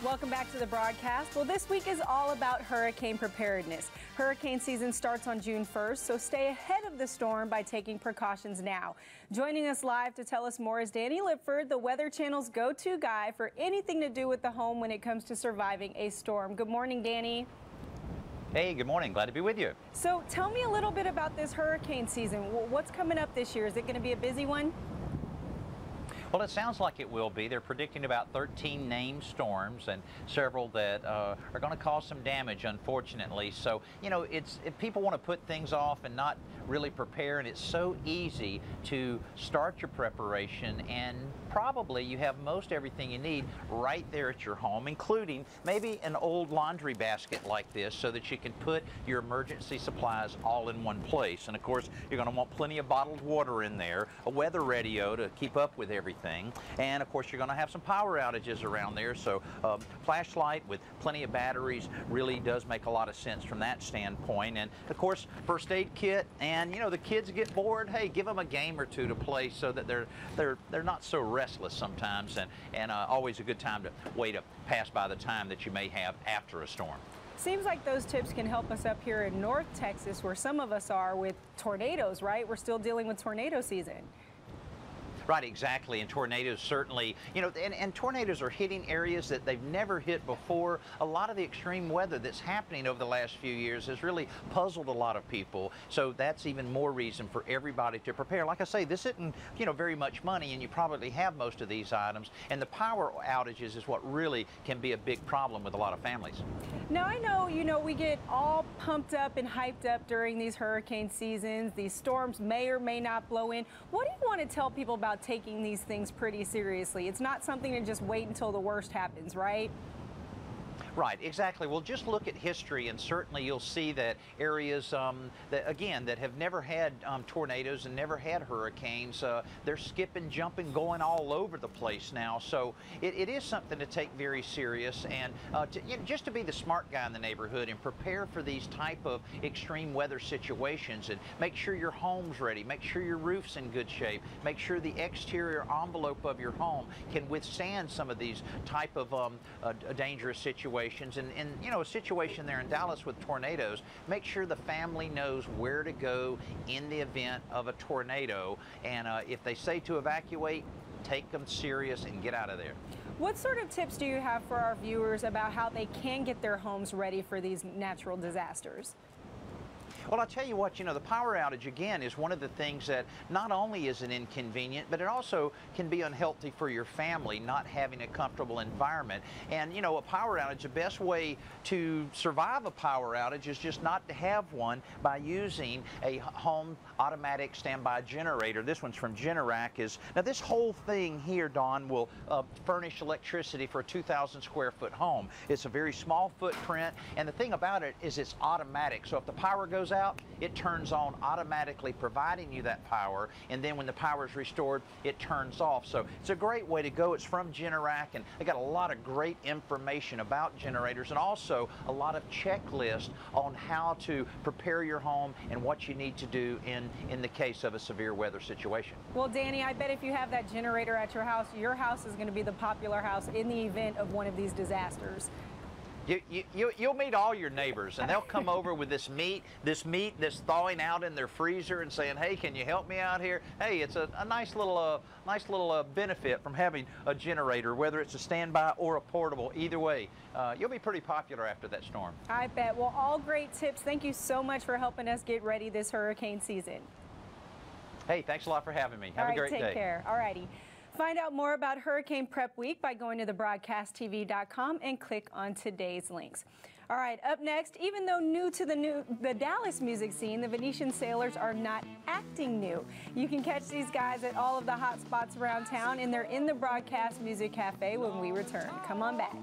Welcome back to the broadcast. Well, this week is all about hurricane preparedness. Hurricane season starts on June 1st, so stay ahead of the storm by taking precautions now. Joining us live to tell us more is Danny Lipford, the Weather Channel's go-to guy for anything to do with the home when it comes to surviving a storm. Good morning, Danny. Hey, good morning. Glad to be with you. So tell me a little bit about this hurricane season. What's coming up this year? Is it going to be a busy one? Well, it sounds like it will be. They're predicting about 13 named storms and several that are going to cause some damage, unfortunately. So, you know, if people want to put things off and not really prepare, and it's so easy to start your preparation, and probably you have most everything you need right there at your home, including maybe an old laundry basket like this so that you can put your emergency supplies all in one place. And of course, you're going to want plenty of bottled water in there, a weather radio to keep up with everything, and of course you're going to have some power outages around there, so flashlight with plenty of batteries really does make a lot of sense from that standpoint. And of course, first aid kit, and you know, the kids get bored, hey, give them a game or two to play so that they're not so restless sometimes, and always a good time to way to pass by the time that you may have after a storm. Seems like those tips can help us up here in North Texas, where some of us are with tornadoes, right? We're still dealing with tornado season. Right, exactly, and tornadoes certainly, you know, and tornadoes are hitting areas that they've never hit before. A lot of the extreme weather that's happening over the last few years has really puzzled a lot of people, so that's even more reason for everybody to prepare. Like I say, this isn't, you know, very much money, and you probably have most of these items, and the power outages is what really can be a big problem with a lot of families. Now, I know, you know, we get all pumped up and hyped up during these hurricane seasons. These storms may or may not blow in. What do you want to tell people about taking these things pretty seriously? It's not something to just wait until the worst happens, right? Right, exactly. Well, just look at history, and certainly you'll see that areas that have never had tornadoes and never had hurricanes, they're skipping, jumping, going all over the place now. So it is something to take very serious, and just to be the smart guy in the neighborhood and prepare for these type of extreme weather situations, and make sure your home's ready, make sure your roof's in good shape, make sure the exterior envelope of your home can withstand some of these type of dangerous situations. And you know, a situation there in Dallas with tornadoes, make sure the family knows where to go in the event of a tornado, and if they say to evacuate, take them serious and get out of there. What sort of tips do you have for our viewers about how they can get their homes ready for these natural disasters? Well, I'll tell you what, you know, the power outage, again, is one of the things that not only is an inconvenient, but it also can be unhealthy for your family, not having a comfortable environment. And, you know, a power outage, the best way to survive a power outage is just not to have one by using a home automatic standby generator. This one's from Generac. Now, this whole thing here, Dawn, will furnish electricity for a 2,000 square foot home. It's a very small footprint, and the thing about it is it's automatic. So if the power goes out, it turns on automatically, providing you that power, and then when the power is restored, it turns off. So it's a great way to go. It's from Generac, and they got a lot of great information about generators, and also a lot of checklists on how to prepare your home and what you need to do in the case of a severe weather situation. Well, Danny, I bet if you have that generator at your house is going to be the popular house in the event of one of these disasters. You'll meet all your neighbors, and they'll come over with this meat that's thawing out in their freezer and saying, hey, can you help me out here? Hey, it's a nice little benefit from having a generator, whether it's a standby or a portable. Either way, you'll be pretty popular after that storm. I bet. Well, all great tips. Thank you so much for helping us get ready this hurricane season. Hey, thanks a lot for having me. Have a great day. Take care. All righty. Find out more about Hurricane Prep Week by going to thebroadcasttv.com and click on today's links. All right, up next, even though new to the Dallas music scene, the Venetian Sailors are not acting new. You can catch these guys at all of the hot spots around town, and they're in the Broadcast Music Cafe when we return. Come on back.